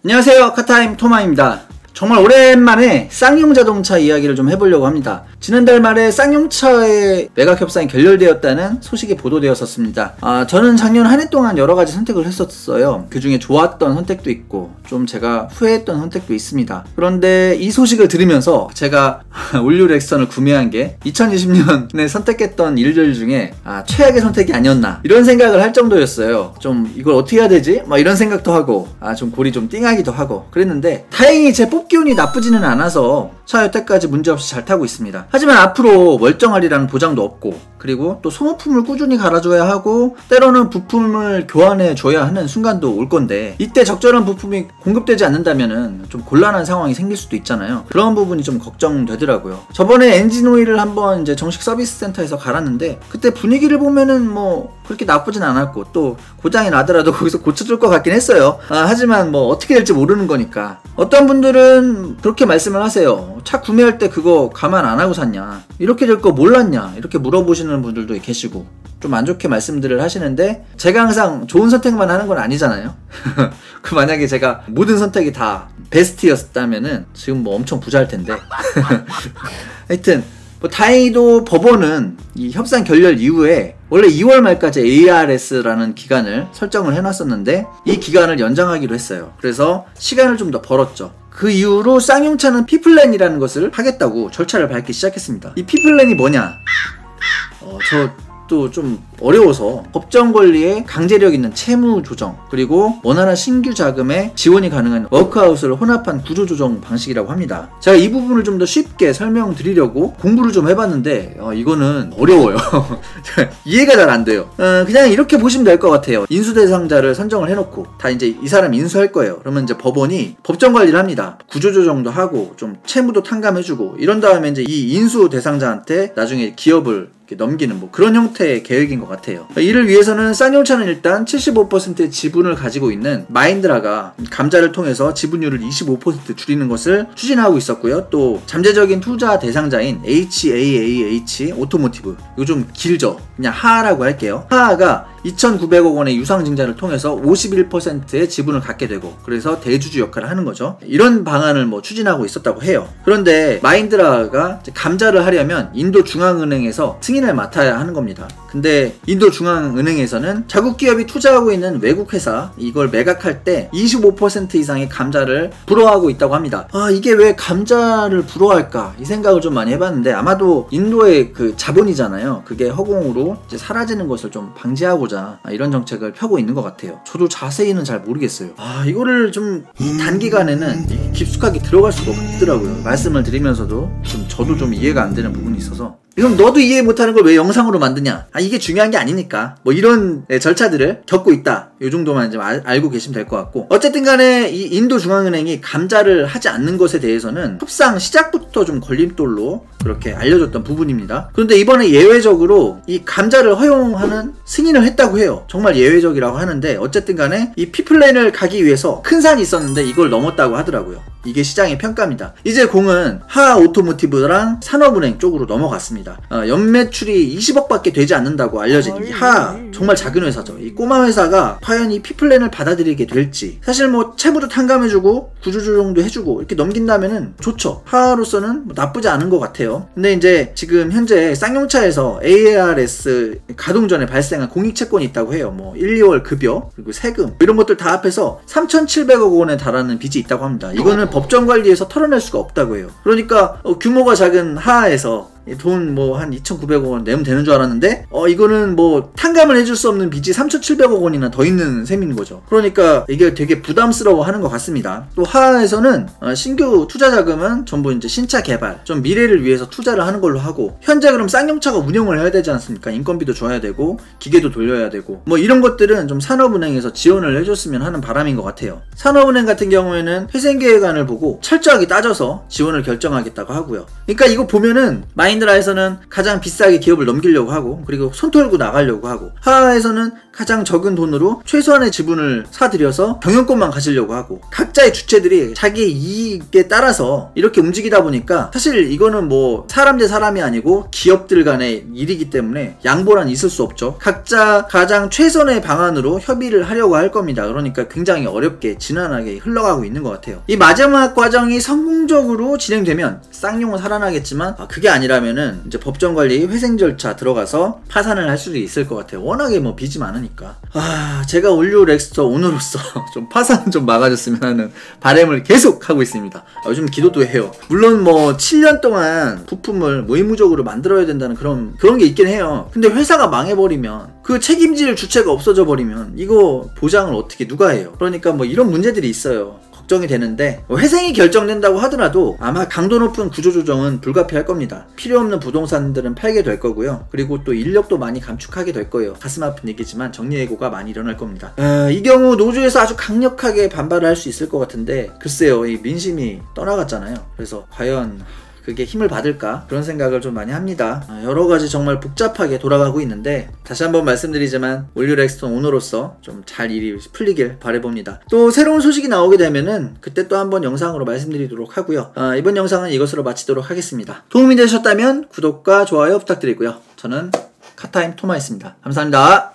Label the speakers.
Speaker 1: 안녕하세요, 카타임 토마입니다. 정말 오랜만에 쌍용 자동차 이야기를 좀 해보려고 합니다. 지난달 말에 쌍용차의 매각 협상이 결렬되었다는 소식이 보도되었었습니다. 저는 작년 한 해 동안 여러가지 선택을 했었어요. 그 중에 좋았던 선택도 있고 좀 제가 후회했던 선택도 있습니다. 그런데 이 소식을 들으면서 제가 올류 렉선을 구매한 게 2020년에 선택했던 일들 중에 최악의 선택이 아니었나 이런 생각을 할 정도였어요. 좀 이걸 어떻게 해야 되지? 막 이런 생각도 하고 좀 골이 좀 띵하기도 하고 그랬는데 다행히 제 뽑기운이 나쁘지는 않아서 차 여태까지 문제없이 잘 타고 있습니다. 하지만 앞으로 멀쩡하리라는 보장도 없고 그리고 또 소모품을 꾸준히 갈아줘야 하고 때로는 부품을 교환해 줘야 하는 순간도 올 건데 이때 적절한 부품이 공급되지 않는다면은 좀 곤란한 상황이 생길 수도 있잖아요. 그런 부분이 좀 걱정되더라고요. 저번에 엔진 오일을 한번 이제 정식 서비스 센터에서 갈았는데 그때 분위기를 보면은 뭐 그렇게 나쁘진 않았고 또 고장이 나더라도 거기서 고쳐줄 것 같긴 했어요. 하지만 뭐 어떻게 될지 모르는 거니까 어떤 분들은 그렇게 말씀을 하세요. 차 구매할 때 그거 감안 안 하고 샀냐, 이렇게 될 거 몰랐냐, 이렇게 물어보시는 분들도 계시고 좀 안 좋게 말씀들을 하시는데 제가 항상 좋은 선택만 하는 건 아니잖아요. 그 만약에 제가 모든 선택이 다 베스트였다면은 지금 뭐 엄청 부자일 텐데. 하여튼 뭐 다행히도 법원은 이 협상 결렬 이후에 원래 2월 말까지 ARS라는 기간을 설정을 해놨었는데 이 기간을 연장하기로 했어요. 그래서 시간을 좀 더 벌었죠. 그 이후로 쌍용차는 P플랜이라는 것을 하겠다고 절차를 밟기 시작했습니다. 이 P플랜이 뭐냐? 또 좀 어려워서 법정 권리에 강제력 있는 채무 조정 그리고 원활한 신규 자금에 지원이 가능한 워크아웃을 혼합한 구조 조정 방식이라고 합니다. 제가 이 부분을 좀 더 쉽게 설명드리려고 공부를 좀 해봤는데 이거는 어려워요. 이해가 잘 안 돼요. 그냥 이렇게 보시면 될 것 같아요. 인수 대상자를 선정을 해놓고 다 이제 이 사람 인수할 거예요. 그러면 이제 법원이 법정 관리를 합니다. 구조 조정도 하고 좀 채무도 탕감해주고 이런 다음에 이제 이 인수 대상자한테 나중에 기업을 넘기는 뭐 그런 형태의 계획인 것 같아요. 이를 위해서는 쌍용차는 일단 75%의 지분을 가지고 있는 마인드라가 감자를 통해서 지분율을 25% 줄이는 것을 추진하고 있었고요. 또 잠재적인 투자 대상자인 HAAH 오토모티브, 이거 좀 길죠? 그냥 하하라고 할게요. 하하가 2,900억 원의 유상증자를 통해서 51%의 지분을 갖게 되고 그래서 대주주 역할을 하는 거죠. 이런 방안을 뭐 추진하고 있었다고 해요. 그런데 마인드라가 감자를 하려면 인도중앙은행에서 승인을 맡아야 하는 겁니다. 근데 인도중앙은행에서는 자국 기업이 투자하고 있는 외국 회사 이걸 매각할 때 25% 이상의 감자를 불허하고 있다고 합니다. 이게 왜 감자를 불허할까? 이 생각을 좀 많이 해봤는데 아마도 인도의 그 자본이잖아요. 그게 허공으로 이제 사라지는 것을 좀 방지하고자 이런 정책을 펴고 있는 것 같아요. 저도 자세히는 잘 모르겠어요. 이거를 좀 단기간에는 깊숙하게 들어갈 수가 없더라고요. 말씀을 드리면서도 저도 좀 이해가 안 되는 부분이 있어서 그럼 너도 이해 못하는 걸 왜 영상으로 만드냐? 이게 중요한 게 아니니까 뭐 이런 절차들을 겪고 있다. 이 정도만 좀 알고 계시면 될 것 같고 어쨌든 간에 이 인도중앙은행이 감자를 하지 않는 것에 대해서는 협상 시작부터 좀 걸림돌로 그렇게 알려졌던 부분입니다. 그런데 이번에 예외적으로 이 감자를 허용하는 승인을 했다고 해요. 정말 예외적이라고 하는데 어쨌든 간에 이 P플랜을 가기 위해서 큰 산이 있었는데 이걸 넘었다고 하더라고요. 이게 시장의 평가입니다. 이제 공은 하하 오토모티브랑 산업은행 쪽으로 넘어갔습니다. 연매출이 20억밖에 되지 않는다고 알려진 이 하하, 정말 작은 회사죠. 이 꼬마 회사가 과연 이 P플랜을 받아들이게 될지, 사실 뭐 채무도 탕감해주고 구조조정도 해주고 이렇게 넘긴다면은 좋죠. 하하로서는 뭐 나쁘지 않은 것 같아요. 근데 이제 지금 현재 쌍용차에서 ARS 가동 전에 발생한 공익채권이 있다고 해요. 뭐 1, 2월 급여 그리고 세금 이런 것들 다 합해서 3,700억 원에 달하는 빚이 있다고 합니다. 이거는 법정 관리에서 털어낼 수가 없다고 해요. 그러니까 규모가 작은 하하에서 돈 뭐 한 2,900억 원 내면 되는 줄 알았는데 이거는 뭐 탕감을 해줄 수 없는 빚이 3,700억 원이나 더 있는 셈인 거죠. 그러니까 이게 되게 부담스러워 하는 것 같습니다. 또 하하에서는 신규 투자 자금은 전부 이제 신차 개발, 좀 미래를 위해서 투자를 하는 걸로 하고 현재 그럼 쌍용차가 운영을 해야 되지 않습니까? 인건비도 줘야 되고 기계도 돌려야 되고 뭐 이런 것들은 좀 산업은행에서 지원을 해줬으면 하는 바람인 것 같아요. 산업은행 같은 경우에는 회생계획안을 보고 철저하게 따져서 지원을 결정하겠다고 하고요. 그러니까 이거 보면은 마인드라에서는 가장 비싸게 기업을 넘기려고 하고 그리고 손 털고 나가려고 하고 하하에서는 가장 적은 돈으로 최소한의 지분을 사들여서 경영권만 가지려고 하고, 각자의 주체들이 자기의 이익에 따라서 이렇게 움직이다 보니까 사실 이거는 뭐 사람 대 사람이 아니고 기업들 간의 일이기 때문에 양보란 있을 수 없죠. 각자 가장 최선의 방안으로 협의를 하려고 할 겁니다. 그러니까 굉장히 어렵게 진난하게 흘러가고 있는 것 같아요. 이 마지막 과정이 성공적으로 진행되면 쌍용은 살아나겠지만, 그게 아니라면은 이제 법정관리 회생 절차 들어가서 파산을 할 수도 있을 것 같아요. 워낙에 뭐 빚이 많으니까. 제가 올류 렉스터 오너로서 좀 파산 좀 막아줬으면 하는 바람을 계속 하고 있습니다. 요즘 기도도 해요. 물론 뭐 7년 동안 부품을 의무적으로 만들어야 된다는 그런 게 있긴 해요. 근데 회사가 망해버리면, 그 책임질 주체가 없어져 버리면 이거 보장을 어떻게 누가 해요? 그러니까 뭐 이런 문제들이 있어요. 걱정이 되는데, 회생이 결정된다고 하더라도 아마 강도 높은 구조조정은 불가피할 겁니다. 필요 없는 부동산들은 팔게 될 거고요. 그리고 또 인력도 많이 감축하게 될 거예요. 가슴 아픈 얘기지만 정리해고가 많이 일어날 겁니다. 이 경우 노조에서 아주 강력하게 반발을 할 수 있을 것 같은데, 글쎄요, 이 민심이 떠나갔잖아요. 그래서 과연 그게 힘을 받을까? 그런 생각을 좀 많이 합니다. 여러가지 정말 복잡하게 돌아가고 있는데, 다시 한번 말씀드리지만 올류 렉스턴 오너로서 좀 잘 일이 풀리길 바라봅니다. 또 새로운 소식이 나오게 되면은 그때 또 한번 영상으로 말씀드리도록 하고요. 이번 영상은 이것으로 마치도록 하겠습니다. 도움이 되셨다면 구독과 좋아요 부탁드리고요. 저는 카타임 토마였습니다. 감사합니다.